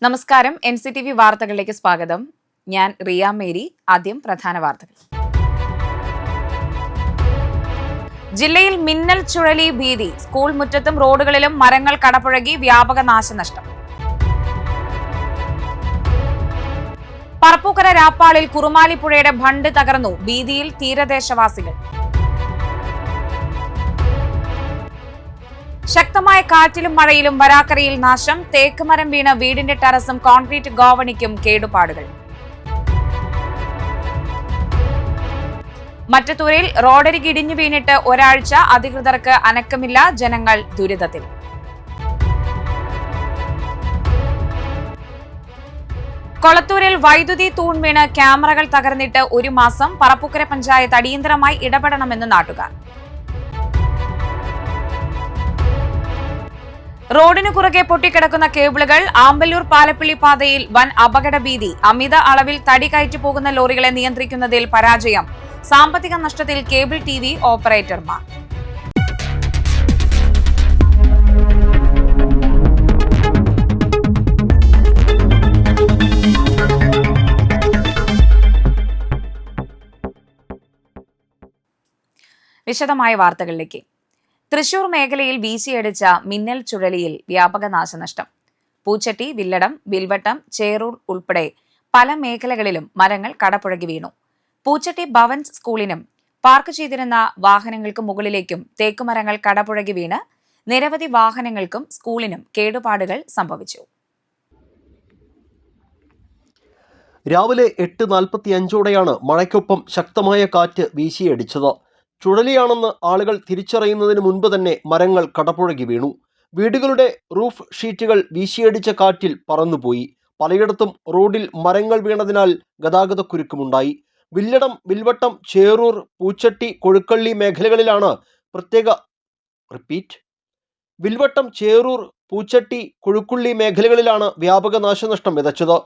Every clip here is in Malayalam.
നമസ്കാരം. NCTV വാർത്തകളിലേക്ക് സ്വാഗതം. ഞാൻ റിയ മേരി. ആദ്യം പ്രധാന വാർത്തകൾ. ജില്ലയിൽ മിന്നൽ ചുഴലി ഭീതി. സ്കൂൾ മുറ്റത്തും റോഡുകളിലും മരങ്ങൾ കടപുഴകി വ്യാപക നാശനഷ്ടം. പറപ്പൂക്കര രാപ്പാളിൽ കുറുമാലിപ്പുഴയുടെ ബണ്ട് തകർന്നു. ഭീതിയിൽ തീരദേശവാസികൾ. ശക്തമായ കാറ്റിലും മഴയിലും വരാക്കരയിൽ നാശം. തേക്ക് മരം വീണ് വീടിന്റെ ടെറസും കോൺക്രീറ്റ് ഗോവണിക്കും കേടുപാടുകൾ. മറ്റത്തൂരിൽ റോഡരിക് ഇടിഞ്ഞു വീണിട്ട് ഒരാഴ്ച. അധികൃതർക്ക് അനക്കമില്ല. ജനങ്ങൾ ദുരിതത്തിൽ. കൊളത്തൂരിൽ വൈദ്യുതി തൂൺ വീണ് ക്യാമറകൾ തകർന്നിട്ട് ഒരു മാസം. പറപ്പൂക്കര പഞ്ചായത്ത് അടിയന്തരമായി ഇടപെടണമെന്ന് നാട്ടുകാർ. റോഡിനു കുറുകെ പൊട്ടിക്കിടക്കുന്ന കേബിളുകൾ. ആമ്പല്ലൂർ പാലപ്പിള്ളി പാതയിൽ വൻ അപകട ഭീതി. അമിത അളവിൽ തടി കയറ്റി പോകുന്ന ലോറികളെ നിയന്ത്രിക്കുന്നതിൽ പരാജയം. സാമ്പത്തിക നഷ്ടത്തിൽ കേബിൾ TV ഓപ്പറേറ്റർമാർ. വിശദമായ വാർത്തകളിലേക്ക്. തൃശൂർ മേഖലയിൽ വീശിയടിച്ച മിന്നൽ ചുഴലിയിൽ വ്യാപക നാശനഷ്ടം. പൂച്ചട്ടി, വില്ലടം, വിൽവട്ടം, ചേറൂർ ഉൾപ്പെടെ പല മേഖലകളിലും മരങ്ങൾ കടപുഴകി വീണു. പൂച്ചട്ടി ഭവൻസ് സ്കൂളിനും പാർക്ക് ചെയ്തിരുന്ന വാഹനങ്ങൾക്ക് മുകളിലേക്കും തേക്കുമരങ്ങൾ കടപുഴകി വീണ് നിരവധി വാഹനങ്ങൾക്കും സ്കൂളിനും കേടുപാടുകൾ സംഭവിച്ചു. രാവിലെ 8:45ഓടെയാണ് മഴയ്ക്കൊപ്പം ശക്തമായ കാറ്റ് വീശിയടിച്ചത്. ചുഴലിയാണെന്ന് ആളുകൾ തിരിച്ചറിയുന്നതിന് മുൻപ് തന്നെ മരങ്ങൾ കടപുഴകി വീണു. വീടുകളുടെ റൂഫ് ഷീറ്റുകൾ വീശിയടിച്ച കാറ്റിൽ പറന്നുപോയി. പലയിടത്തും റോഡിൽ മരങ്ങൾ വീണതിനാൽ ഗതാഗതക്കുരുക്കുമുണ്ടായി. വില്ലടം, വിൽവട്ടം, ചേറൂർ, പൂച്ചട്ടി, കൊഴുക്കള്ളി മേഖലകളിലാണ് വിൽവട്ടം, ചേറൂർ, പൂച്ചട്ടി, കൊഴുക്കുള്ളി മേഖലകളിലാണ് വ്യാപക നാശനഷ്ടം വിതച്ചത്.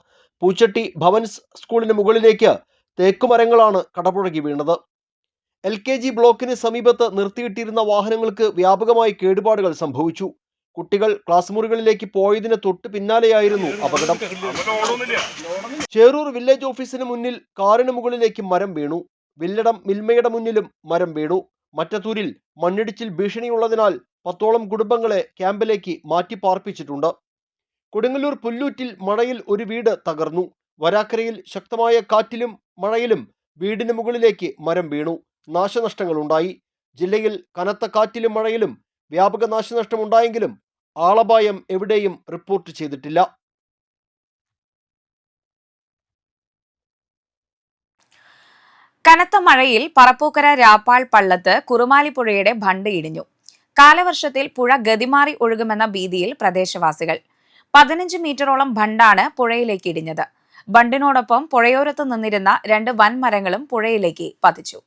പൂച്ചട്ടി ഭവൻസ് സ്കൂളിന് മുകളിലേക്ക് തേക്കുമരങ്ങളാണ് കടപുഴകി വീണത്. LKG ബ്ലോക്കിന് സമീപത്ത് നിർത്തിയിട്ടിരുന്ന വാഹനങ്ങൾക്ക് വ്യാപകമായി കേടുപാടുകൾ സംഭവിച്ചു. കുട്ടികൾ ക്ലാസ് മുറികളിലേക്ക് പോയതിന് തൊട്ട് പിന്നാലെയായിരുന്നു അപകടം. ചേറൂർ വില്ലേജ് ഓഫീസിന് മുന്നിൽ കാറിന് മുകളിലേക്ക് മരം വീണു. വില്ലടം മിൽമയുടെ മുന്നിലും മരം വീണു. മറ്റത്തൂരിൽ മണ്ണിടിച്ചിൽ ഭീഷണിയുള്ളതിനാൽ 10ഓളം കുടുംബങ്ങളെ ക്യാമ്പിലേക്ക് മാറ്റി പാർപ്പിച്ചിട്ടുണ്ട്. കൊടുങ്ങല്ലൂർ പുല്ലൂറ്റിൽ മഴയിൽ ഒരു വീട് തകർന്നു. വരാക്കരയിൽ ശക്തമായ കാറ്റിലും മഴയിലും വീടിന് മുകളിലേക്ക് മരം വീണു. നാശനഷ്ടങ്ങളുണ്ടായി. ജില്ലയിൽ കനത്ത കാറ്റിലും മഴയിലും വ്യാപക നാശനഷ്ടമുണ്ടായെങ്കിലും ആളപായം എവിടെയും റിപ്പോർട്ട് ചെയ്തിട്ടില്ല. കനത്ത മഴയിൽ പറപ്പൂക്കര രാപ്പാൾ പള്ളത്ത് കുറുമാലിപ്പുഴയുടെ ബണ്ട് ഇടിഞ്ഞു. കാലവർഷത്തിൽ പുഴ ഗതിമാറി ഒഴുകുമെന്ന ഭീതിയിൽ പ്രദേശവാസികൾ. 15 മീറ്ററോളം ബണ്ടാണ് പുഴയിലേക്ക് ഇടിഞ്ഞത്. ബണ്ടിനോടൊപ്പം പുഴയോരത്ത് നിന്നിരുന്ന 2 വൻമരങ്ങളും പുഴയിലേക്ക് പതിച്ചു.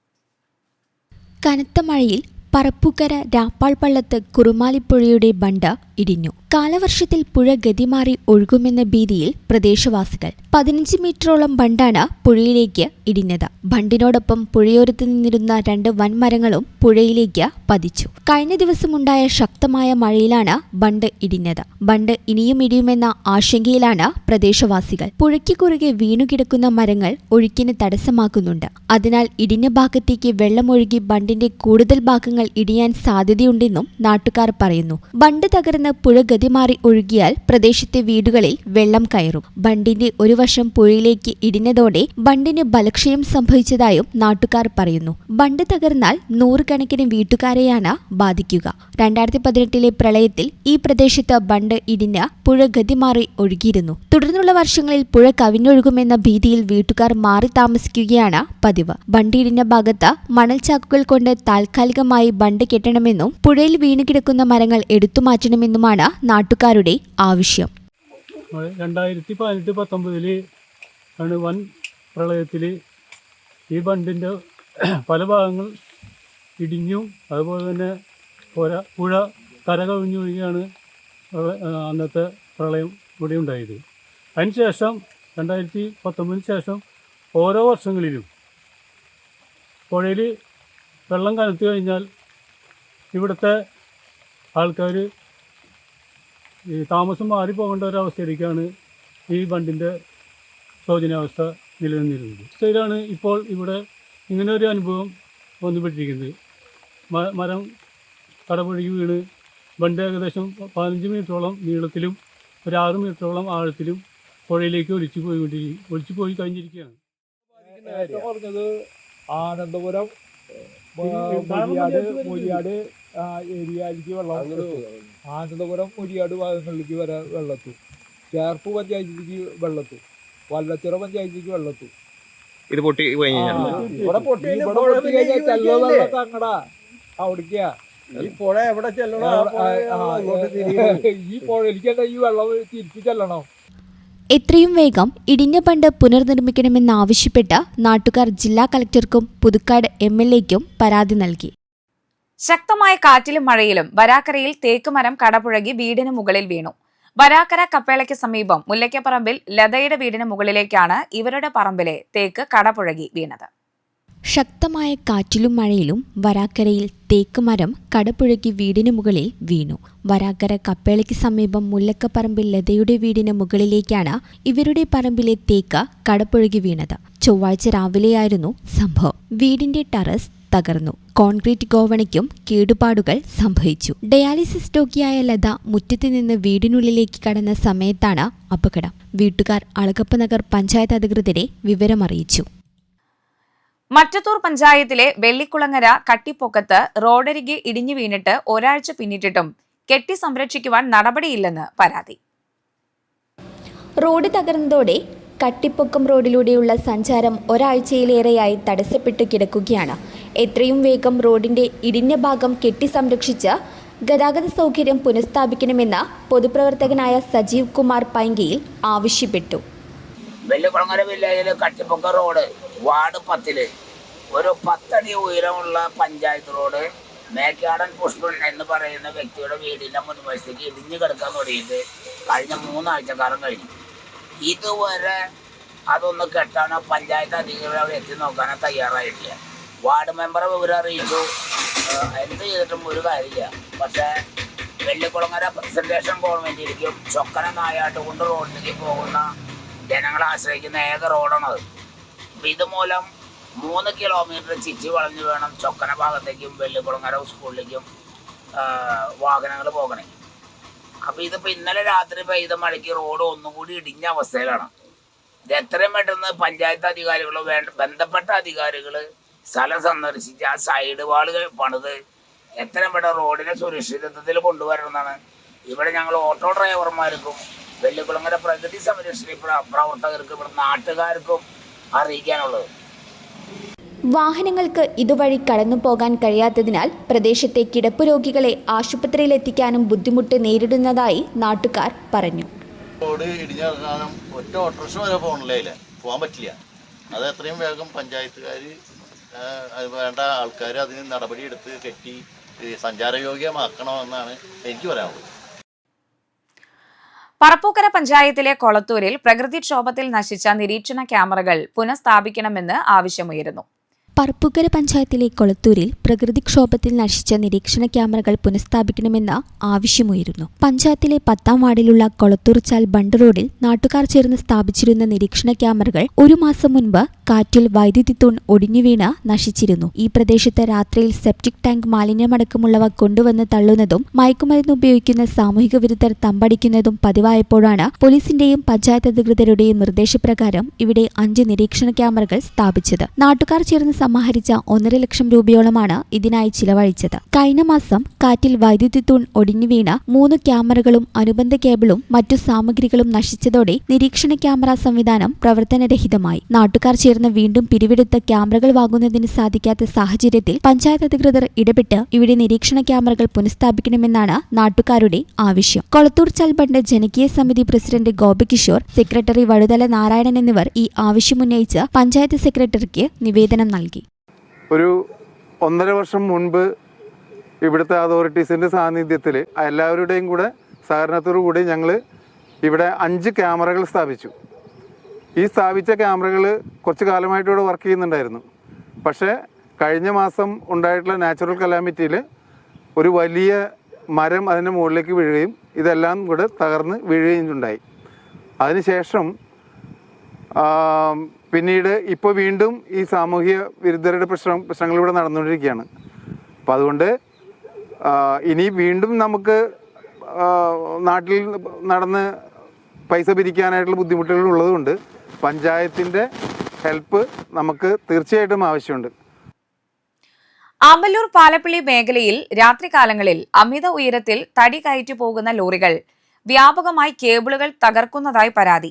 കനത്ത മഴയിൽ പറപ്പൂക്കര രാപ്പാൾ പള്ളത്ത് കുറുമാലിപ്പുഴയുടെ ബണ്ട് ഇടിഞ്ഞു. കാലവർഷത്തിൽ പുഴ ഗതിമാറി ഒഴുകുമെന്ന ഭീതിയിൽ പ്രദേശവാസികൾ. 15 മീറ്ററോളം ബണ്ടാണ് പുഴയിലേക്ക് ഇടിഞ്ഞത്. ബണ്ടിനോടൊപ്പം പുഴയോരത്ത് നിന്നിരുന്ന 2 വൻമരങ്ങളും പുഴയിലേക്ക് പതിച്ചു. കഴിഞ്ഞ ദിവസമുണ്ടായ ശക്തമായ മഴയിലാണ് ബണ്ട് ഇടിഞ്ഞത്. ബണ്ട് ഇനിയും ഇടിയുമെന്ന ആശങ്കയിലാണ് പ്രദേശവാസികൾ. പുഴയ്ക്ക് കുറുകെ വീണുകിടക്കുന്ന മരങ്ങൾ ഒഴുക്കിന് തടസ്സമാക്കുന്നുണ്ട്. അതിനാൽ ഇടിഞ്ഞ ഭാഗത്തേക്ക് വെള്ളമൊഴുകി ബണ്ടിന്റെ കൂടുതൽ ഭാഗങ്ങൾ ഇടിയാൻ സാധ്യതയുണ്ടെന്നും നാട്ടുകാർ പറയുന്നു. ബണ്ട് തകർന്ന് പുഴ ഗതിമാറി ഒഴുകിയാൽ പ്രദേശത്തെ വീടുകളിൽ വെള്ളം കയറും. ബണ്ടിന്റെ ഒരു വശം പുഴയിലേക്ക് ഇടിഞ്ഞതോടെ ബണ്ടിന് ബലക്ഷയം സംഭവിച്ചതായും നാട്ടുകാർ പറയുന്നു. ബണ്ട് തകർന്നാൽ 100 കണക്കിന് വീട്ടുകാരെയാണ് ബാധിക്കുക. 2018 പ്രളയത്തിൽ ഈ പ്രദേശത്ത് ബണ്ട് ഇടിഞ്ഞ് പുഴ ഗതിമാറി ഒഴുകിയിരുന്നു. തുടർന്നുള്ള വർഷങ്ങളിൽ പുഴ കവിഞ്ഞൊഴുകുമെന്ന ഭീതിയിൽ വീട്ടുകാർ മാറി താമസിക്കുകയാണ് പതിവ്. ബണ്ട് ഇടിഞ്ഞ ഭാഗത്ത് മണൽച്ചാക്കുകൾ കൊണ്ട് താൽക്കാലികമായി ബണ്ട് കെട്ടണമെന്നും പുഴയിൽ വീണുകിടക്കുന്ന മരങ്ങൾ എടുത്തുമാറ്റണമെന്നുമാണ് നാട്ടുകാരുടെ ആവശ്യം. 2018-19 ആണ് വൻ പ്രളയത്തിൽ ഈ ബണ്ടിൻ്റെ പല ഭാഗങ്ങൾ ഇടിഞ്ഞു. അതുപോലെ തന്നെ പുഴ കരകവിഞ്ഞൊഴുകിയാണ് അന്നത്തെ പ്രളയം ഇവിടെ ഉണ്ടായത്. അതിനുശേഷം 2019 ശേഷം ഓരോ വർഷങ്ങളിലും പുഴയിൽ വെള്ളം കനത്തു കഴിഞ്ഞാൽ ഇവിടുത്തെ ആൾക്കാർ ഈ താമസം മാറിപ്പോകേണ്ട ഒരവസ്ഥയിലേക്കാണ് ഈ ബണ്ടിൻ്റെ ശോചനാവസ്ഥ നിലനിന്നിരുന്നത്. ഇതിലാണ് ഇപ്പോൾ ഇവിടെ ഇങ്ങനെ ഒരു അനുഭവം വന്നുപെട്ടിരിക്കുന്നത്. മരം കടപുഴകി വീണ് ബണ്ട് ഏകദേശം 15 മീറ്ററോളം നീളത്തിലും ഒരു 6 മീറ്ററോളം ആഴത്തിലും പുഴയിലേക്ക് ഒലിച്ചു പോയി കഴിഞ്ഞിരിക്കുകയാണ്. പറഞ്ഞത് ആനന്ദപുരം മൊരിയാട് ഏരിയയിലേക്ക് വെള്ളം, ആനന്ദപുരം മൊരിയാട് ഭാഗങ്ങളിലേക്ക് വരെ വെള്ളത്തു, ചേർപ്പ് പഞ്ചായത്തിലേക്ക് വെള്ളത്തു, വല്ലച്ചിറ പഞ്ചായത്തിലേക്ക് വെള്ളത്തു. ഇത് പൊട്ടി ഇവിടെ പൊട്ടി കഴിഞ്ഞാൽ ചെല്ല വെള്ളത്തെ അങ്ങടാ അവിടേക്കാ ഈ പുഴ എവിടെ ചെല്ലണം? ഈ പുഴയിലേക്കല്ല ഈ വെള്ളം തിരിച്ചു ചെല്ലണം. എത്രയും വേഗം ഇടിഞ്ഞ ബണ്ട് പുനർനിർമ്മിക്കണമെന്നാവശ്യപ്പെട്ട് നാട്ടുകാർ ജില്ലാ കളക്ടർക്കും പുതുക്കാട് MLAയ്ക്കും പരാതി നൽകി. ശക്തമായ കാറ്റിലും മഴയിലും വരാക്കരയിൽ തേക്കുമരം കടപുഴകി വീടിന് മുകളിൽ വീണു. വരാക്കര കപ്പേളയ്ക്ക് സമീപം മുല്ലയ്ക്കപ്പറമ്പിൽ ലതയുടെ വീടിന് മുകളിലേക്കാണ് ഇവരുടെ പറമ്പിലെ തേക്ക് കടപുഴകി വീണത്. ശക്തമായ കാറ്റിലും മഴയിലും വരാക്കരയിൽ തേക്ക് മരം കടപുഴകി വീടിന് മുകളിൽ വീണു. വരാക്കര കപ്പേളയ്ക്ക് സമീപം മുല്ലക്കപ്പറമ്പിൽ ലതയുടെ വീടിന് മുകളിലേക്കാണ് ഇവരുടെ പറമ്പിലെ തേക്ക് കടപുഴകി വീണത്. ചൊവ്വാഴ്ച രാവിലെയായിരുന്നു സംഭവം. വീടിന്റെ ടെറസ് തകർന്നു. കോൺക്രീറ്റ് ഗോവണിക്കും കേടുപാടുകൾ സംഭവിച്ചു. ഡയാലിസിസ് രോഗിയായ ലത മുറ്റത്ത് നിന്ന് വീടിനുള്ളിലേക്ക് കടന്ന സമയത്താണ് അപകടം. വീട്ടുകാർ അളഗപ്പ നഗർ പഞ്ചായത്ത് അധികൃതരെ വിവരമറിയിച്ചു. മറ്റത്തൂർ പഞ്ചായത്തിലെ വെള്ളിക്കുളങ്ങര കട്ടിപ്പൊക്കത്ത് റോഡരികെ ഇടിഞ്ഞു വീണിട്ട് ഒരാഴ്ച പിന്നിട്ടിട്ടും കെട്ടി സംരക്ഷിക്കുവാൻ നടപടിയില്ലെന്ന് പരാതി. റോഡ് തകർന്നതോടെ കട്ടിപ്പൊക്കം റോഡിലൂടെയുള്ള സഞ്ചാരം ഒരാഴ്ചയിലേറെയായി തടസ്സപ്പെട്ടു കിടക്കുകയാണ്. എത്രയും വേഗം റോഡിന്റെ ഇടിഞ്ഞ ഭാഗം കെട്ടി സംരക്ഷിച്ച് ഗതാഗത സൗകര്യം പുനഃസ്ഥാപിക്കണമെന്ന് പൊതുപ്രവർത്തകനായ സജീവ് കുമാർ പൈങ്കയിൽ ആവശ്യപ്പെട്ടു. വെള്ളിക്കുളങ്ങര വില്ലേജിലെ കട്ടിപ്പൊക്ക റോഡ് വാർഡ് 10 ഒരു 10 അടി ഉയരമുള്ള പഞ്ചായത്ത് റോഡ് മേക്കാടൻ പുഷ്പൻ എന്ന് പറയുന്ന വ്യക്തിയുടെ വീടിൻ്റെ മുൻവശത്തേക്ക് ഇടിഞ്ഞു കിടക്കാൻ തുടങ്ങിയിട്ട് കഴിഞ്ഞ 3 ആഴ്ചക്കാലം കഴിഞ്ഞു. ഇതുവരെ അതൊന്ന് കെട്ടാനോ പഞ്ചായത്ത് അധികൃതർ അവിടെ എത്തി നോക്കാനോ തയ്യാറായിട്ടില്ല. വാർഡ് മെമ്പറെ വിവരം അറിയിച്ചു, എന്ത് ചെയ്തിട്ടും ഒരു കാര്യമില്ല. പക്ഷേ വെള്ളിക്കുളങ്ങര പ്രസൻറ്റേഷൻ ഗവൺമെൻറ്റിലേക്കും ചൊക്കന നായാട്ടുകൊണ്ട് റോഡിലേക്ക് പോകുന്ന ജനങ്ങളെ ആശ്രയിക്കുന്ന ഏക റോഡാണത്. അപ്പം ഇതുമൂലം 3 കിലോമീറ്റർ ചുറ്റി വളഞ്ഞു വേണം ചൊക്കന ഭാഗത്തേക്കും വെള്ളിക്കുളങ്ങര സ്കൂളിലേക്കും വാഹനങ്ങൾ പോകണേ. അപ്പോൾ ഇതിപ്പോൾ ഇന്നലെ രാത്രി പെയ്ത മഴയ്ക്ക് റോഡ് ഒന്നുകൂടി ഇടിഞ്ഞ അവസ്ഥയിലാണ്. ഇത് എത്രയും പെട്ടെന്ന് പഞ്ചായത്ത് അധികാരികളോ ബന്ധപ്പെട്ട അധികാരികൾ സ്ഥലം സന്ദർശിച്ച് ആ സൈഡ് വാളുകൾ പണിത് എത്രയും പെട്ടെന്ന് റോഡിനെ സുരക്ഷിതത്വത്തിൽ കൊണ്ടുവരണമെന്നാണ് ഇവിടെ ഞങ്ങൾ ഓട്ടോ ഡ്രൈവർമാർക്കും വെള്ളിക്കുളങ്ങര പ്രകൃതി സംരക്ഷണ പ്രവർത്തകർക്കും ഇവിടെ നാട്ടുകാർക്കും അറിയിക്കാനുള്ളത്. വാഹനങ്ങൾക്ക് ഇതുവഴി കടന്നു പോകാൻ കഴിയാത്തതിനാൽ പ്രദേശത്തെ കിടപ്പ് രോഗികളെ ആശുപത്രിയിലെത്തിക്കാനും ബുദ്ധിമുട്ട് നേരിടുന്നതായി നാട്ടുകാർ പറഞ്ഞു. റോഡ് ഇടിഞ്ഞിറങ്ങാനും ഒറ്റ ഓട്ടോറിക്ഷ വരെ പോകാൻ പറ്റില്ല. അത് എത്രയും വേഗം പഞ്ചായത്തുകാർ വേണ്ട ആൾക്കാർ അതിന് നടപടിയെടുത്ത് കെട്ടി സഞ്ചാരയോഗ്യമാക്കണമെന്നാണ് എനിക്ക് പറയാനുള്ളത്. പറപ്പൂക്കര പഞ്ചായത്തിലെ കൊളത്തൂരിൽ പ്രകൃതിക്ഷോഭത്തിൽ നശിച്ച നിരീക്ഷണ ക്യാമറകൾ പുനഃസ്ഥാപിക്കണമെന്ന് ആവശ്യമുയരുന്നു. പറപ്പൂക്കര പഞ്ചായത്തിലെ കൊളത്തൂരിൽ പ്രകൃതിക്ഷോഭത്തിൽ നശിച്ച നിരീക്ഷണ ക്യാമറകൾ പുനഃസ്ഥാപിക്കണമെന്ന ആവശ്യമുയരുന്നു. പഞ്ചായത്തിലെ 10ാം വാർഡിലുള്ള കൊളത്തൂർ ചാൽ ബണ്ട് റോഡിൽ നാട്ടുകാർ ചേർന്ന് സ്ഥാപിച്ചിരുന്ന നിരീക്ഷണ ക്യാമറകൾ ഒരു മാസം മുൻപ് കാറ്റിൽ വൈദ്യുതി തൂൺ ഒടിഞ്ഞു വീണ് നശിച്ചിരുന്നു. ഈ പ്രദേശത്ത് രാത്രിയിൽ സെപ്റ്റിക് ടാങ്ക് മാലിന്യമടക്കമുള്ളവ കൊണ്ടുവന്ന് തള്ളുന്നതും മയക്കുമരുന്ന് ഉപയോഗിക്കുന്ന സാമൂഹിക വിരുദ്ധർ തമ്പടിക്കുന്നതും പതിവായപ്പോഴാണ് പോലീസിന്റെയും പഞ്ചായത്ത് അധികൃതരുടെയും നിർദ്ദേശപ്രകാരം ഇവിടെ 5 നിരീക്ഷണ ക്യാമറകൾ സ്ഥാപിച്ചത്. നാട്ടുകാർ ചേർന്ന് സമാഹരിച്ച 1.5 ലക്ഷം രൂപയോളമാണ് ഇതിനായി ചിലവഴിച്ചത്. കഴിഞ്ഞ മാസം കാറ്റിൽ വൈദ്യുതി തൂൺ ഒടിഞ്ഞു വീണ 3 ക്യാമറകളും അനുബന്ധ കേബിളും മറ്റു സാമഗ്രികളും നശിച്ചതോടെ നിരീക്ഷണ ക്യാമറ സംവിധാനം പ്രവർത്തനരഹിതമായി. നാട്ടുകാർ ചേർന്ന് വീണ്ടും പിരിവെടുത്ത ക്യാമറകൾ വാങ്ങുന്നതിന് സാധിക്കാത്ത സാഹചര്യത്തിൽ പഞ്ചായത്ത് അധികൃതർ ഇടപെട്ട് ഇവിടെ നിരീക്ഷണ ക്യാമറകൾ പുനഃസ്ഥാപിക്കണമെന്നാണ് നാട്ടുകാരുടെ ആവശ്യം. കൊളത്തൂർ ചൽബണ്ട് ജനകീയ സമിതി പ്രസിഡന്റ് ഗോപികിഷോർ, സെക്രട്ടറി വഴുതല നാരായണൻ എന്നിവർ ഈ ആവശ്യമുന്നയിച്ച് പഞ്ചായത്ത് സെക്രട്ടറിക്ക് നിവേദനം നൽകി. ഒരു 1.5 വർഷം മുൻപ് ഇവിടുത്തെ അതോറിറ്റീസിൻ്റെ സാന്നിധ്യത്തിൽ എല്ലാവരുടെയും കൂടെ സഹകരണത്തോടു കൂടി ഞങ്ങൾ ഇവിടെ 5 ക്യാമറകൾ സ്ഥാപിച്ചു. ഈ സ്ഥാപിച്ച ക്യാമറകൾ കുറച്ച് കാലമായിട്ട് ഇവിടെ വർക്ക് ചെയ്യുന്നുണ്ടായിരുന്നു. പക്ഷേ കഴിഞ്ഞ മാസം ഉണ്ടായിട്ടുള്ള നാച്ചുറൽ കലാമിറ്റിയിൽ ഒരു വലിയ മരം അതിൻ്റെ മുകളിലേക്ക് വീഴുകയും ഇതെല്ലാം കൂടെ തകർന്ന് വീഴുകയും ഉണ്ടായി. അതിനുശേഷം പിന്നീട് ഇപ്പോൾ വീണ്ടും ഈ സാമൂഹ്യ വിരുദ്ധരുടെ പ്രശ്നങ്ങളിവിടെ നടന്നുകൊണ്ടിരിക്കുകയാണ്. അപ്പം അതുകൊണ്ട് ഇനി വീണ്ടും നമുക്ക് നാട്ടിൽ നടന്ന് പൈസ പിരിക്കാനായിട്ടുള്ള ബുദ്ധിമുട്ടുകൾ ഉള്ളതുകൊണ്ട് പഞ്ചായത്തിൻ്റെ ഹെൽപ്പ് നമുക്ക് തീർച്ചയായിട്ടും ആവശ്യമുണ്ട്. ആമ്പല്ലൂർ പാലപ്പിള്ളി മേഖലയിൽ രാത്രികാലങ്ങളിൽ അമിത ഉയരത്തിൽ തടി കയറ്റി പോകുന്ന ലോറികൾ വ്യാപകമായി കേബിളുകൾ തകർക്കുന്നതായി പരാതി.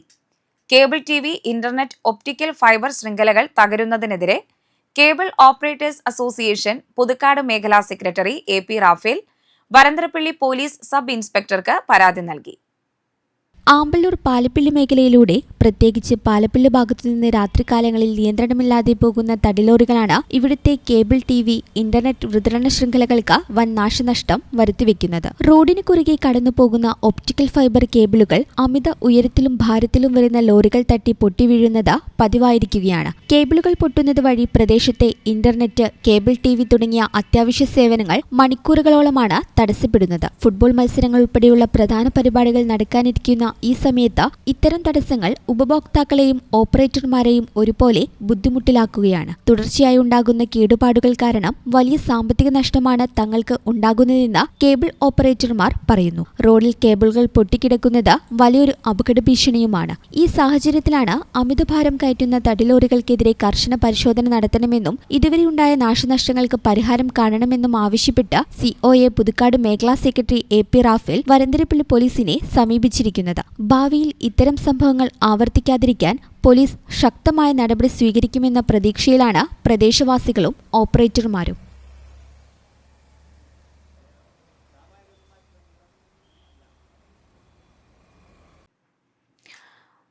Cable TV, internet, optical fibre ശൃംഖലകൾ തകരുന്നതിനെതിരെ കേബിൾ ഓപ്പറേറ്റേഴ്സ് അസോസിയേഷൻ പുതുക്കാട് മേഖലാ secretary AP Raphel Varantharappilly police sub ഇൻസ്പെക്ടർക്ക് പരാതി നൽകി. ആമ്പല്ലൂർ പാലപ്പിള്ളി മേഖലയിലൂടെ പ്രത്യേകിച്ച് പാലപ്പിള്ളി ഭാഗത്തുനിന്ന് രാത്രികാലങ്ങളിൽ നിയന്ത്രണമില്ലാതെ പോകുന്ന തടിലോറികളാണ് ഇവിടുത്തെ കേബിൾ TV, ഇന്റർനെറ്റ് വിതരണ ശൃംഖലകൾക്ക് വൻ നാശനഷ്ടം വരുത്തിവെക്കുന്നത്. റോഡിന് കുറുകെ കടന്നു പോകുന്ന ഒപ്റ്റിക്കൽ ഫൈബർ കേബിളുകൾ അമിത ഉയരത്തിലും ഭാരത്തിലും വരുന്ന ലോറികൾ തട്ടി പൊട്ടിവീഴുന്നത് പതിവായിരിക്കുകയാണ്. കേബിളുകൾ പൊട്ടുന്നത് വഴി പ്രദേശത്തെ ഇന്റർനെറ്റ്, കേബിൾ TV തുടങ്ങിയ അത്യാവശ്യ സേവനങ്ങൾ മണിക്കൂറുകളോളമാണ് തടസ്സപ്പെടുന്നത്. ഫുട്ബോൾ മത്സരങ്ങൾ ഉൾപ്പെടെയുള്ള പ്രധാന പരിപാടികൾ നടക്കാനിരിക്കുന്ന ഈ സമയത്ത് ഇത്തരം തടസ്സങ്ങൾ ഉപഭോക്താക്കളെയും ഓപ്പറേറ്റർമാരെയും ഒരുപോലെ ബുദ്ധിമുട്ടിലാക്കുകയാണ്. തുടർച്ചയായി ഉണ്ടാകുന്ന കേടുപാടുകൾ കാരണം വലിയ സാമ്പത്തിക നഷ്ടമാണ് തങ്ങൾക്ക് ഉണ്ടാകുന്നതെന്ന് കേബിൾ ഓപ്പറേറ്റർമാർ പറയുന്നു. റോഡിൽ കേബിളുകൾ പൊട്ടിക്കിടക്കുന്നത് വലിയൊരു അപകട ഭീഷണിയുമാണ്. ഈ സാഹചര്യത്തിലാണ് അമിതഭാരം കയറ്റുന്ന തടിലോറികൾക്കെതിരെ കർശന പരിശോധന നടത്തണമെന്നും ഇതുവരെയുണ്ടായ നാശനഷ്ടങ്ങൾക്ക് പരിഹാരം കാണണമെന്നും ആവശ്യപ്പെട്ട് COA പുതുക്കാട് മേഖലാ സെക്രട്ടറി AP റാഫേൽ വരന്തരപ്പള്ളി പോലീസിനെ സമീപിച്ചിരിക്കുന്നത്. ഭാവിയിൽ ഇത്തരം സംഭവങ്ങൾ ആവർത്തിക്കാതിരിക്കാൻ പോലീസ് ശക്തമായ നടപടി സ്വീകരിക്കുമെന്ന പ്രതീക്ഷയിലാണ് പ്രദേശവാസികളും ഓപ്പറേറ്റർമാരും.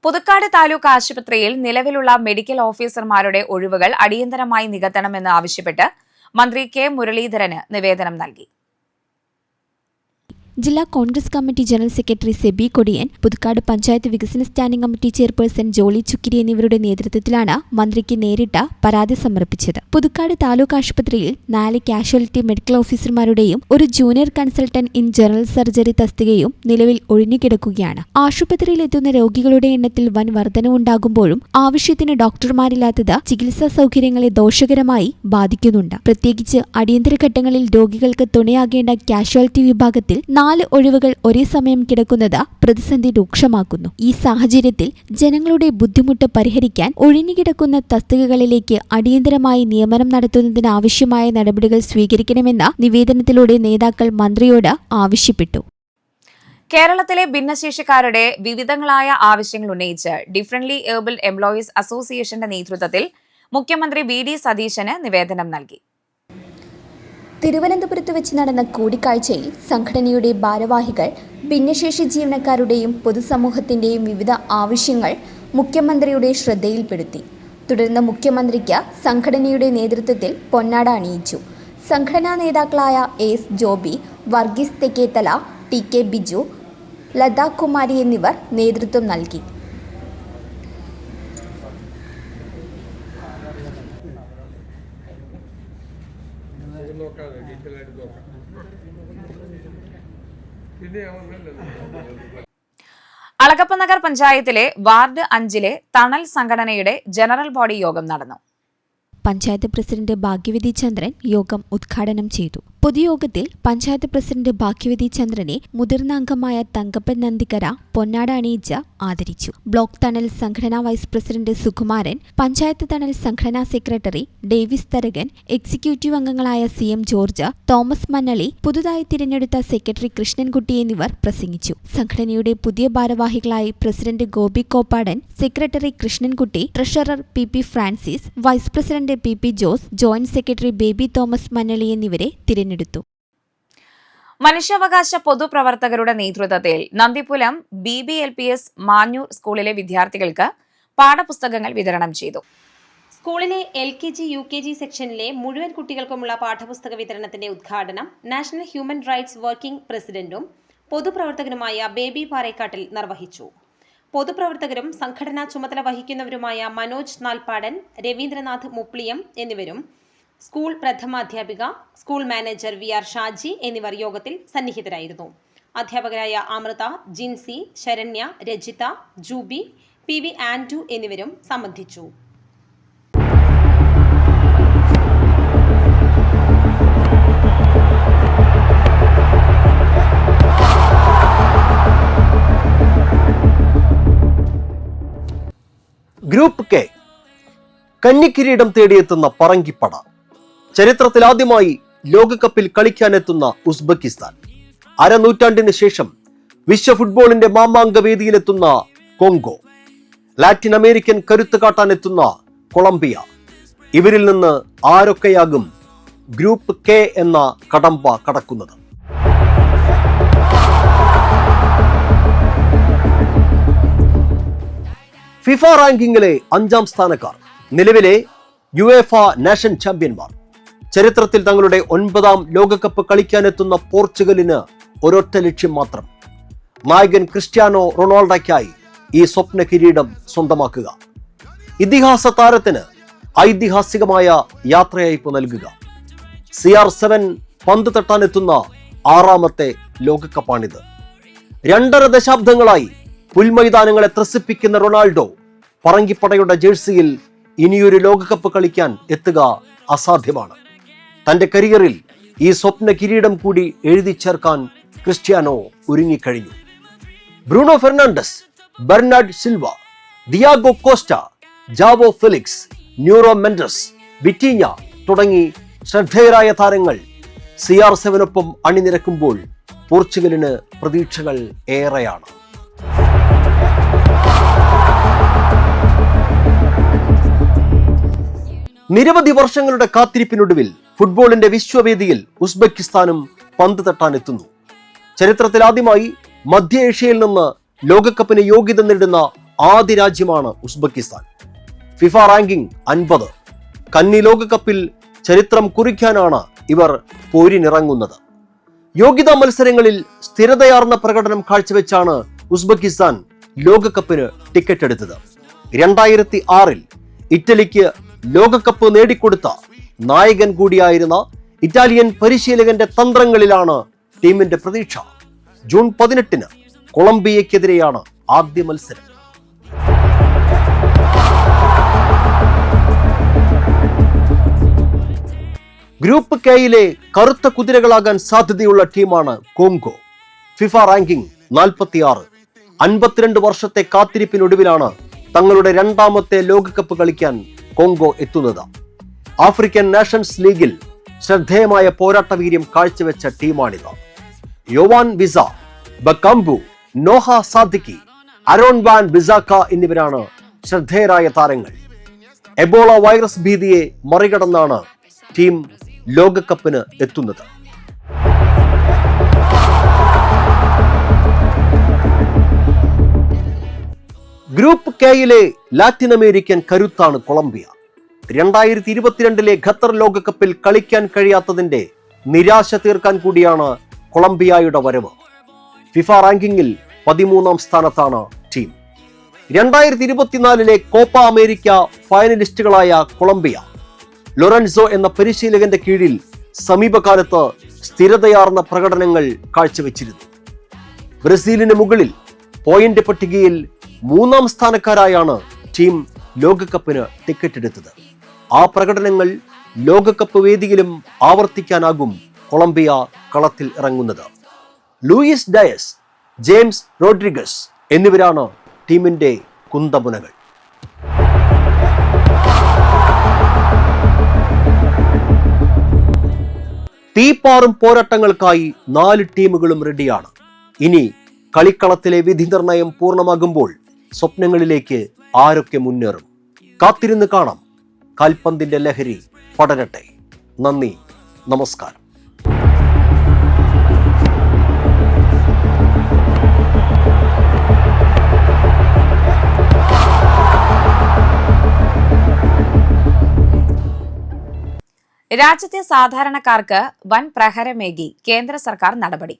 പുതുക്കാട് താലൂക്ക് ആശുപത്രിയിൽ നിലവിലുള്ള മെഡിക്കൽ ഓഫീസർമാരുടെ ഒഴിവുകൾ അടിയന്തരമായി നികത്തണമെന്ന് ആവശ്യപ്പെട്ട് മന്ത്രി K മുരളീധരന് നിവേദനം നൽകി. ജില്ലാ Congress committee general secretary Seby Kodiyan, Puthukkad panchayat വികസന standing committee chairperson Jolly Chukkiri എന്നിവരുടെ നേതൃത്വത്തിലാണ് മന്ത്രിക്ക് നേരിട്ട് പരാതി സമർപ്പിച്ചത്. പുതുക്കാട് താലൂക്ക് ആശുപത്രിയിൽ 4 കാഷ്വാലിറ്റി മെഡിക്കൽ ഓഫീസർമാരുടെയും ഒരു junior consultant in general surgery തസ്തികയും നിലവിൽ ഒഴിഞ്ഞുകിടക്കുകയാണ്. ആശുപത്രിയിലെത്തുന്ന രോഗികളുടെ എണ്ണത്തിൽ വൻ വർധനവുണ്ടാകുമ്പോഴും ആവശ്യത്തിന് ഡോക്ടർമാരില്ലാത്തത് ചികിത്സാ സൗകര്യങ്ങളെ ദോഷകരമായി ബാധിക്കുന്നുണ്ട്. പ്രത്യേകിച്ച് അടിയന്തര ഘട്ടങ്ങളിൽ രോഗികൾക്ക് തുണയാകേണ്ട കാഷ്വാലിറ്റി വിഭാഗത്തിൽ 4 ഒഴിവുകൾ ഒരേ സമയം കിടക്കുന്നത് പ്രതിസന്ധി രൂക്ഷമാക്കുന്നു. ഈ സാഹചര്യത്തിൽ ജനങ്ങളുടെ ബുദ്ധിമുട്ട് പരിഹരിക്കാൻ ഒഴിഞ്ഞുകിടക്കുന്ന തസ്തികകളിലേക്ക് അടിയന്തരമായി നിയമനം നടത്തുന്നതിനാവശ്യമായ നടപടികൾ സ്വീകരിക്കണമെന്ന നിവേദനത്തിലൂടെ നേതാക്കൾ മന്ത്രിയോട് ആവശ്യപ്പെട്ടു. കേരളത്തിലെ ഭിന്നശേഷിക്കാരുടെ വിവിധങ്ങളായ ആവശ്യങ്ങൾ ഉന്നയിച്ച് ഡിഫറന്റ്ലി ഏബിൾഡ് എംപ്ലോയീസ് അസോസിയേഷന്റെ നേതൃത്വത്തിൽ മുഖ്യമന്ത്രി VD സതീശന് നിവേദനം നൽകി. തിരുവനന്തപുരത്ത് വെച്ച് നടന്ന കൂടിക്കാഴ്ചയിൽ സംഘടനയുടെ ഭാരവാഹികൾ ഭിന്നശേഷി ജീവനക്കാരുടെയും പൊതുസമൂഹത്തിന്റെയും വിവിധ ആവശ്യങ്ങൾ മുഖ്യമന്ത്രിയുടെ ശ്രദ്ധയിൽപ്പെടുത്തി. തുടർന്ന് മുഖ്യമന്ത്രിക്ക് സംഘടനയുടെ നേതൃത്വത്തിൽ പൊന്നാട അണിയിച്ചു. സംഘടനാ നേതാക്കളായ AS ജോബി, വർഗീസ് തെക്കേത്തല, TK ബിജു, ലതാ കുമാരി എന്നിവർ നേതൃത്വം നൽകി. അളഗപ്പനഗർ പഞ്ചായത്തിലെ വാർഡ് 5-ലെ തണൽ സംഘടനയുടെ ജനറൽ ബോഡി യോഗം നടന്നു. പഞ്ചായത്ത് പ്രസിഡന്റ് ഭാഗ്യവതി ചന്ദ്രൻ യോഗം ഉദ്ഘാടനം ചെയ്തു. പൊതുയോഗത്തിൽ പഞ്ചായത്ത് പ്രസിഡന്റ് ഭാഗ്യവതി ചന്ദ്രനെ മുതിർന്ന അംഗമായ തങ്കപ്പൻ നന്ദിക്കര പൊന്നാട അണിയിച്ച് ആദരിച്ചു. ബ്ലോക്ക് തണൽ സംഘടനാ വൈസ് പ്രസിഡന്റ് സുകുമാരൻ, പഞ്ചായത്ത് തണൽ സംഘടനാ സെക്രട്ടറി ഡേവിസ് തരകൻ, എക്സിക്യൂട്ടീവ് അംഗങ്ങളായ CM ജോർജ്, തോമസ് മന്നളി, പുതുതായി തിരഞ്ഞെടുത്ത സെക്രട്ടറി കൃഷ്ണൻകുട്ടി എന്നിവർ പ്രസംഗിച്ചു. സംഘടനയുടെ പുതിയ ഭാരവാഹികളായി president Gopi Koppadan, secretary Krishnankutty, treasurer PP Francis, vice president PP Jose, joint secretary Baby Thomas Mannali എന്നിവരെ തിരഞ്ഞെടുത്തു. മനുഷ്യാവകാശ പൊതുപ്രവർത്തകരുടെ നേതൃത്വത്തിൽ നന്ദിപുലം BBLPS മാഞ്ഞൂർ സ്കൂളിലെ വിദ്യാർത്ഥികൾക്ക് പാഠപുസ്തകങ്ങൾ വിതരണം ചെയ്തു. സ്കൂളിലെ LKG UKG സെക്ഷനിലെ മുഴുവൻ കുട്ടികൾക്കുമുള്ള പാഠപുസ്തക വിതരണത്തിന്റെ ഉദ്ഘാടനം നാഷണൽ ഹ്യൂമൻ റൈറ്റ്സ് വർക്കിംഗ് പ്രസിഡന്റും പൊതുപ്രവർത്തകനുമായ ബേബി പാറേക്കാട്ടിൽ നിർവഹിച്ചു. പൊതുപ്രവർത്തകരും സംഘടനാ ചുമതല വഹിക്കുന്നവരുമായ മനോജ് നാൽപ്പാടൻ, രവീന്ദ്രനാഥ് മുപ്ലിയം എന്നിവരും സ്കൂൾ പ്രഥമാധ്യാപിക, സ്കൂൾ മാനേജർ VR ഷാജി എന്നിവർ യോഗത്തിൽ സന്നിഹിതരായിരുന്നു. അധ്യാപകരായ അമൃത, ജിൻസി, ശരണ്യ, രജിത, ജൂബി, PV ആൻഡു എന്നിവരും സംബന്ധിച്ചു. ഗ്രൂപ്പ് കെ കന്നിക്കിരീടം തേടിയെത്തുന്ന പറങ്കിപ്പട. ചരിത്രത്തിൽ ആദ്യമായി ലോകകപ്പിൽ കളിക്കാനെത്തുന്ന ഉസ്ബെക്കിസ്ഥാൻ. അരനൂറ്റാണ്ടിന് ശേഷം വിശ്വ ഫുട്ബോളിന്റെ മാമാങ്ക വേദിയിലെത്തുന്ന കോങ്കോ. ലാറ്റിൻ അമേരിക്കൻ കരുത്ത് കാട്ടാനെത്തുന്ന കൊളംബിയ. ഇവരിൽ നിന്ന് ആരൊക്കെയാകും ഗ്രൂപ്പ് കെ എന്ന കടമ്പ കടക്കുന്നത്? ഫിഫ റാങ്കിങ്ങിലെ 5ാം സ്ഥാനക്കാർ, നിലവിലെ യുവേഫ നാഷൻ ചാമ്പ്യന്മാർ. ചരിത്രത്തിൽ തങ്ങളുടെ 9ാം ലോകകപ്പ് കളിക്കാനെത്തുന്ന പോർച്ചുഗലിന് ഒരൊറ്റ ലക്ഷ്യം മാത്രം: നായകൻ ക്രിസ്ത്യാനോ റൊണാൾഡോയ്ക്കായി ഈ സ്വപ്ന കിരീടം സ്വന്തമാക്കുക. ഇതിഹാസ താരത്തിന് ഐതിഹാസികമായ യാത്രയയപ്പ് നൽകുക. CR7 പന്ത് തട്ടാനെത്തുന്ന 6ാമത്തെ ലോകകപ്പാണിത്. 2.5 ദശാബ്ദങ്ങളായി പുൽമൈതാനങ്ങളെ ത്രസിപ്പിക്കുന്ന റൊണാൾഡോ പറങ്കിപ്പടയുടെ ജേഴ്സിയിൽ ഇനിയൊരു ലോകകപ്പ് കളിക്കാൻ എത്തുക അസാധ്യമാണ്. തന്റെ കരിയറിൽ ഈ സ്വപ്ന കിരീടം കൂടി എഴുതി ചേർക്കാൻ ക്രിസ്ത്യാനോ ഒരുങ്ങിക്കഴിഞ്ഞു. Bruno Fernandes, Bernard Silva, Diogo Costa, Joao Felix, Nuno Mendes, Vitinha തുടങ്ങി ശ്രദ്ധേയരായ താരങ്ങൾ CR7നൊപ്പം അണിനിരക്കുമ്പോൾ പോർച്ചുഗലിന് പ്രതീക്ഷകൾ ഏറെയാണ്. നിരവധി വർഷങ്ങളുടെ കാത്തിരിപ്പിനൊടുവിൽ ഫുട്ബോളിന്റെ വിശ്വവേദിയിൽ ഉസ്ബെക്കിസ്ഥാനും പന്ത് തട്ടാനെത്തുന്നു. ചരിത്രത്തിൽ ആദ്യമായി മധ്യ ഏഷ്യയിൽ നിന്ന് ലോകകപ്പിന് യോഗ്യത നേടുന്ന ആദ്യ രാജ്യമാണ് ഉസ്ബെക്കിസ്ഥാൻ. FIFA ranking 50. കന്നി ലോകകപ്പിൽ ചരിത്രം കുറിക്കാനാണ് ഇവർ പോരിനിറങ്ങുന്നത്. യോഗ്യതാ മത്സരങ്ങളിൽ സ്ഥിരതയാർന്ന പ്രകടനം കാഴ്ചവെച്ചാണ് ഉസ്ബെക്കിസ്ഥാൻ ലോകകപ്പിന് ടിക്കറ്റ് എടുത്തത്. 2006 ഇറ്റലിക്ക് ലോകകപ്പ് നേടിക്കൊടുത്ത നായകൻ കൂടിയായിരുന്ന ഇറ്റാലിയൻ പരിശീലകന്റെ തന്ത്രങ്ങളിലാണ് ടീമിന്റെ പ്രതീക്ഷ. ജൂൺ 18 കൊളംബിയക്കെതിരെയാണ് ആദ്യ മത്സരം. ഗ്രൂപ്പ് കെയിലെ കറുത്ത കുതിരകളാകാൻ സാധ്യതയുള്ള ടീമാണ് കോങ്കോ. FIFA ranking 46. 52 വർഷത്തെ കാത്തിരിപ്പിനൊടുവിലാണ് തങ്ങളുടെ 2ാമത്തെ ലോകകപ്പ് കളിക്കാൻ കോങ്കോ എത്തുന്നത്. ആഫ്രിക്കൻ നാഷൻസ് ലീഗിൽ ശ്രദ്ധേയമായ പോരാട്ടവീര്യം കാഴ്ചവെച്ച ടീമാണിത്. Yoane Wissa, Bakambu, Noah Sadiki, Aaron Wan Bissaka എന്നിവരാണ് ശ്രദ്ധേയരായ താരങ്ങൾ. എബോള വൈറസ് ഭീതിയെ മറികടന്നാണ് ടീം ലോകകപ്പിന് എത്തുന്നത്. ഗ്രൂപ്പ് കെയിലെ ലാറ്റിൻ അമേരിക്കൻ കരുത്താണ് കൊളംബിയ. 2022 ഖത്തർ ലോകകപ്പിൽ കളിക്കാൻ കഴിയാത്തതിന്റെ നിരാശ തീർക്കാൻ കൂടിയാണ് കൊളംബിയയുടെ വരവ്. ഫിഫ റാങ്കിങ്ങിൽ 13ാം സ്ഥാനത്താണ് ടീം. 2024 കോപ്പ അമേരിക്ക ഫൈനലിസ്റ്റുകളായ കൊളംബിയ ലൊറൻസോ എന്ന പരിശീലകന്റെ കീഴിൽ സമീപകാലത്ത് സ്ഥിരതയാർന്ന പ്രകടനങ്ങൾ കാഴ്ചവെച്ചിരുന്നു. ബ്രസീലിന് മുകളിൽ പോയിന്റ് പട്ടികയിൽ 3ാം സ്ഥാനക്കാരായാണ് ടീം ലോകകപ്പിന് ടിക്കറ്റ് എടുത്തത്. ആ പ്രകടനങ്ങൾ ലോകകപ്പ് വേദിയിലും ആവർത്തിക്കാനാകും കൊളംബിയ കളത്തിൽ ഇറങ്ങുന്നത്. ലൂയിസ് ഡയസ്, ജെയിംസ് റോഡ്രിഗസ് എന്നിവരാണ് ടീമിന്റെ കുന്തമുനകൾ. തീപ്പാറും പോരാട്ടങ്ങൾക്കായി 4 ടീമുകളും റെഡിയാണ്. ഇനി കളിക്കളത്തിലെ വിധി നിർണയം പൂർണ്ണമാകുമ്പോൾ സ്വപ്നങ്ങളിലേക്ക് ആരൊക്കെ മുന്നേറും? കാത്തിരുന്ന് കാണാം. കാൽപന്തിന്റെ ലഹരി പടരട്ടെ. നന്ദി, നമസ്കാരം. രാജ്യത്തെ സാധാരണക്കാർക്ക് വൻ പ്രഹരമേകി കേന്ദ്ര സർക്കാർ നടപടി.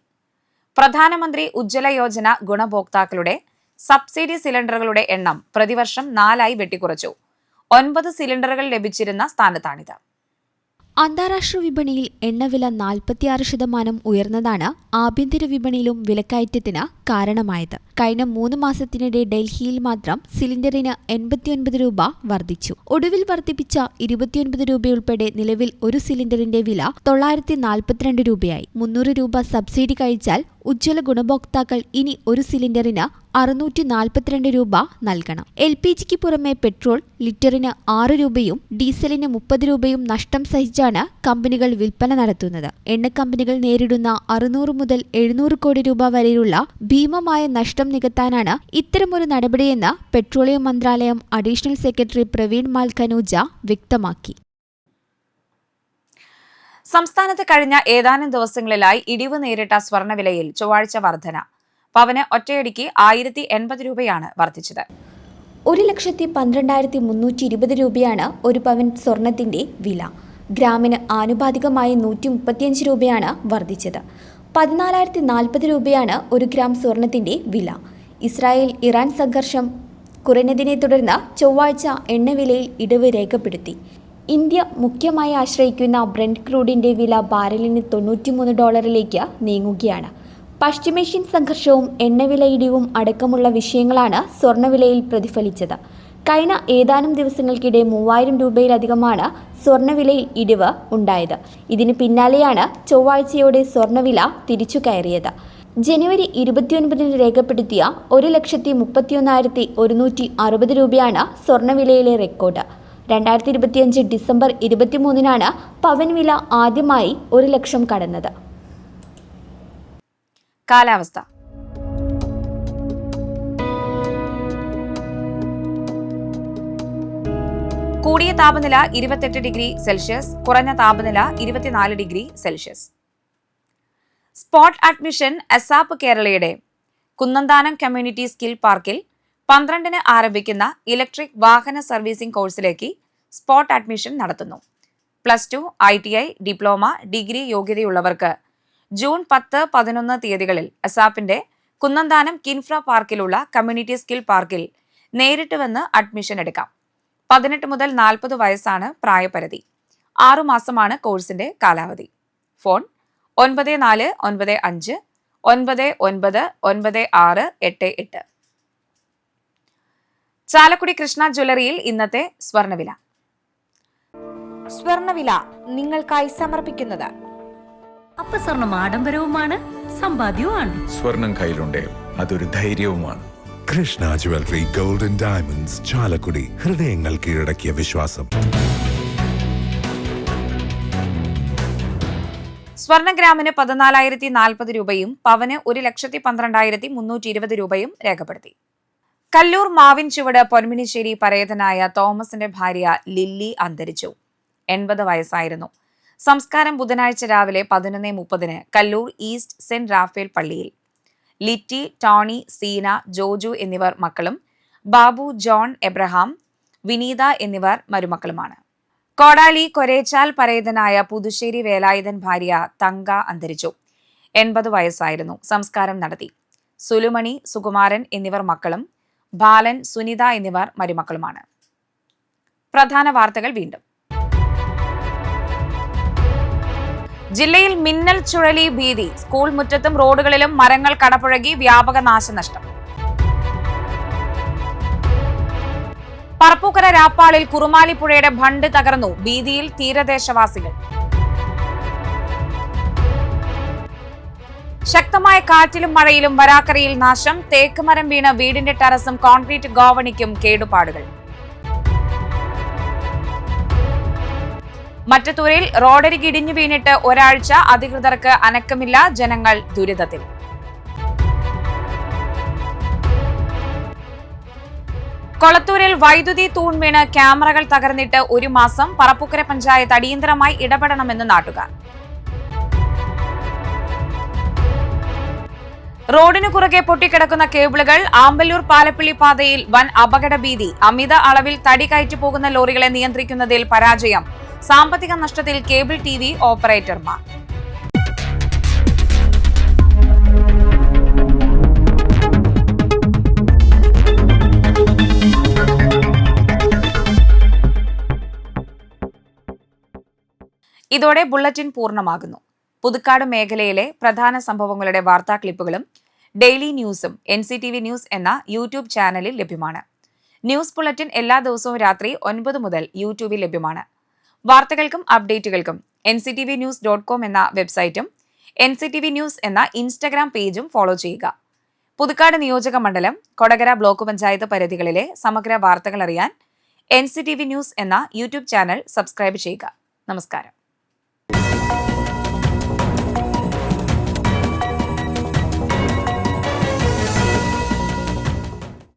പ്രധാനമന്ത്രി ഉജ്ജ്വല യോജന ഗുണഭോക്താക്കളുടെ സബ്സിഡി സിലിണ്ടറുകളുടെ എണ്ണം പ്രതിവർഷം 4 വെട്ടിക്കുറച്ചു. 9 സിലിണ്ടറുകൾ ലഭിച്ചിരുന്ന സ്ഥാനത്താണിത്. അന്താരാഷ്ട്ര വിപണിയിൽ എണ്ണവില 46% ഉയർന്നതാണ് ആഭ്യന്തര വിപണിയിലും വിലക്കയറ്റത്തിന് കാരണമായത്. കഴിഞ്ഞ 3 മാസത്തിനിടെ ഡൽഹിയിൽ മാത്രം സിലിണ്ടറിന് 89 രൂപ വർദ്ധിച്ചു. ഒടുവിൽ വർദ്ധിപ്പിച്ച 29 രൂപയുൾപ്പെടെ നിലവിൽ ഒരു സിലിണ്ടറിന്റെ വില 942 രൂപയായി. 300 രൂപ സബ്സിഡി കഴിച്ചാൽ ഉജ്ജ്വല ഗുണഭോക്താക്കൾ ഇനി ഒരു സിലിണ്ടറിന് 642 രൂപ നൽകണം. LPGക്ക് പുറമെ പെട്രോൾ ലിറ്ററിന് 6 രൂപയും ഡീസലിന് 30 രൂപയും നഷ്ടം സഹിച്ചാണ് കമ്പനികൾ വിൽപ്പന നടത്തുന്നത്. എണ്ണ കമ്പനികൾ നേരിടുന്ന 600 മുതൽ 700 കോടി രൂപ വരെയുള്ള ഭീമമായ നഷ്ടം നികത്താനാണ് ഇത്തരമൊരു നടപടിയെന്ന് പെട്രോളിയം മന്ത്രാലയം അഡീഷണൽ സെക്രട്ടറി പ്രവീൺ മാൽ ഖനൂജ വ്യക്തമാക്കി. സംസ്ഥാനത്ത് കഴിഞ്ഞ ഏതാനും ദിവസങ്ങളിലായി ഇടിവ് നേരിട്ട സ്വർണ്ണവിലയിൽ ചൊവ്വാഴ്ച വർധന. പവന് ഒറ്റയടിക്ക് 1080 രൂപയാണ് വർദ്ധിച്ചത്. 1,12,320 രൂപയാണ് ഒരു പവൻ സ്വർണത്തിന്റെ വില. ഗ്രാമിന് ആനുപാതികമായി 135 രൂപയാണ് വർദ്ധിച്ചത്. 14,040 രൂപയാണ് ഒരു ഗ്രാം സ്വർണത്തിന്റെ വില. ഇസ്രായേൽ ഇറാൻ സംഘർഷം കുറഞ്ഞതിനെ തുടർന്ന് ചൊവ്വാഴ്ച എണ്ണവിലയിൽ ഇടിവ് രേഖപ്പെടുത്തി. ഇന്ത്യ മുഖ്യമായി ആശ്രയിക്കുന്ന ബ്രെന്റ് ക്രൂഡിന്റെ വില ബാരലിന് $93 നീങ്ങുകയാണ്. പശ്ചിമേഷ്യൻ സംഘർഷവും എണ്ണവില ഇടിവും അടക്കമുള്ള വിഷയങ്ങളാണ് സ്വർണ്ണവിലയിൽ പ്രതിഫലിച്ചത്. കഴിഞ്ഞ ഏതാനും ദിവസങ്ങൾക്കിടെ 3000 രൂപയിലധികമാണ് സ്വർണ്ണവിലയിൽ ഇടിവ് ഉണ്ടായത്. ഇതിന് പിന്നാലെയാണ് ചൊവ്വാഴ്ചയോടെ സ്വർണ്ണവില തിരിച്ചു കയറിയത്. ജനുവരി 29 രേഖപ്പെടുത്തിയ 1,31,160 രൂപയാണ് സ്വർണ്ണവിലയിലെ റെക്കോർഡ്. 2025 ഡിസംബർ 23 പവൻ വില ആദ്യമായി 1 ലക്ഷം കടന്നത്. കാലാവസ്ഥ. കൂടിയ താപനില 28 ഡിഗ്രി സെൽഷ്യസ്, കുറഞ്ഞ താപനില 24 degree Celsius. Spot admission ASAP കേരളയുടെ കുന്നന്താനം കമ്മ്യൂണിറ്റി സ്കിൽ പാർക്കിൽ 12 ആരംഭിക്കുന്ന ഇലക്ട്രിക് വാഹന സർവീസിംഗ് കോഴ്സിലേക്ക് സ്പോട്ട് അഡ്മിഷൻ നടത്തുന്നു. +2, ITI, ഡിപ്ലോമ, ഡിഗ്രി യോഗ്യതയുള്ളവർക്ക് ജൂൺ 10-11 തീയതികളിൽ അസാപ്പിന്റെ കുന്നന്താനം കിൻഫ്ര പാർക്കിലുള്ള കമ്മ്യൂണിറ്റി സ്കിൽ പാർക്കിൽ നേരിട്ട് വന്ന് അഡ്മിഷൻ എടുക്കാം. 18 മുതൽ 40 വയസ്സാണ് പ്രായപരിധി. 6 മാസമാണ് കോഴ്സിന്റെ കാലാവധി. ഫോൺ 9495999688. ചാലക്കുടി കൃഷ്ണ ജ്വല്ലറിയിൽ ഇന്നത്തെ സ്വർണ്ണവില. സ്വർണ്ണവില നിങ്ങൾക്കായി സമർപ്പിക്കുന്നത് അപ്പസ്വർണം ആഡംബരവുമാണ്, സമ്പാദ്യവുമാണ്. സ്വർണം കയ്യിലുണ്ടേ അതൊരു ധൈര്യവുമാണ്. Krishna jewellery gold and diamonds, Chalakudy. ഹൃദയങ്ങൾ കീഴടക്കിയ വിശ്വാസം. സ്വർണ്ണ ഗ്രാമിന് 14,040 രൂപയും പവന് 1,12,320 രൂപയും രേഖപ്പെടുത്തി. കല്ലൂർ മാവിൻ ചുവട് പൊന്മിനിശ്ശേരി പരേതനായ തോമസിന്റെ ഭാര്യ ലില്ലി അന്തരിച്ചു. 80 വയസ്സായിരുന്നു. സംസ്കാരം ബുധനാഴ്ച രാവിലെ 11:30 കല്ലൂർ ഈസ്റ്റ് സെന്റ് റാഫേൽ പള്ളിയിൽ. ലിറ്റി, ടോണി, സീന, ജോജു എന്നിവർ മക്കളും ബാബു, ജോൺ, എബ്രഹാം, വിനീത എന്നിവർ മരുമക്കളുമാണ്. കോടാലി കൊരേച്ചാൽ പരേതനായ പുതുശ്ശേരി വേലായുധൻ ഭാര്യ തങ്ക അന്തരിച്ചു. 80 വയസ്സായിരുന്നു. സംസ്കാരം നടത്തി. സുലുമണി, സുകുമാരൻ എന്നിവർ മക്കളും ബാലൻ, സുനിത എന്നിവർ മരുമക്കളുമാണ്. പ്രധാന വാർത്തകൾ വീണ്ടും. ജില്ലയിൽ മിന്നൽ ചുഴലി ഭീതി. സ്കൂൾ മുറ്റത്തും റോഡുകളിലും മരങ്ങൾ കടപുഴകി വ്യാപക നാശനഷ്ടം. പറപ്പൂക്കര രാപ്പാളിൽ കുറുമാലിപ്പുഴയുടെ ബണ്ട് തകർന്നു. ഭീതിയിൽ തീരദേശവാസികൾ. ശക്തമായ കാറ്റിലും മഴയിലും വരാക്കരയിൽ നാശം. തേക്ക് മരം വീണ് വീടിന്റെ ടെറസും കോൺക്രീറ്റ് ഗോവണിക്കും കേടുപാടുകൾ. മറ്റത്തൂരിൽ റോഡരിക് ഇടിഞ്ഞു വീണിട്ട് ഒരാഴ്ച, അധികൃതർക്ക് അനക്കമില്ല, ജനങ്ങൾ ദുരിതത്തിൽ. കൊളത്തൂരിൽ വൈദ്യുതി തൂൺ വീണ് ക്യാമറകൾ തകർന്നിട്ട് 1 മാസം. പറപ്പൂക്കര പഞ്ചായത്ത് അടിയന്തരമായി ഇടപെടണമെന്ന് നാട്ടുകാർ. റോഡിനു കുറുകെ പൊട്ടിക്കിടക്കുന്ന കേബിളുകൾ. ആമ്പല്ലൂർ പാലപ്പിള്ളി പാതയിൽ വൻ അപകട ഭീതി. അമിത അളവിൽ തടി കയറ്റി പോകുന്ന ലോറികളെ നിയന്ത്രിക്കുന്നതിൽ പരാജയം. സാമ്പത്തിക നഷ്ടത്തിൽ കേബിൾ TV ഓപ്പറേറ്റർമാർ. ഇതോടെ ബുള്ളറ്റിൻ പൂർണ്ണമാകുന്നു. പുതുക്കാട് മേഖലയിലെ പ്രധാന സംഭവങ്ങളുടെ വാർത്താ ക്ലിപ്പുകളും ഡെയിലി ന്യൂസും NCTV ന്യൂസ് എന്ന യൂട്യൂബ് ചാനലിൽ ലഭ്യമാണ്. ന്യൂസ് ബുള്ളറ്റിൻ എല്ലാ ദിവസവും രാത്രി 9 മുതൽ യൂട്യൂബിൽ ലഭ്യമാണ്. വാർത്തകൾക്കും അപ്ഡേറ്റുകൾക്കും nctvnews.com എന്ന വെബ്സൈറ്റും NCTV ന്യൂസ് എന്ന ഇൻസ്റ്റഗ്രാം പേജും ഫോളോ ചെയ്യുക. പുതുക്കാട് നിയോജക മണ്ഡലം, കൊടകര ബ്ലോക്ക് പഞ്ചായത്ത് പരിധികളിലെ സമഗ്ര വാർത്തകൾ അറിയാൻ NCTV ന്യൂസ് എന്ന യൂട്യൂബ് ചാനൽ സബ്സ്ക്രൈബ് ചെയ്യുക. നമസ്കാരം.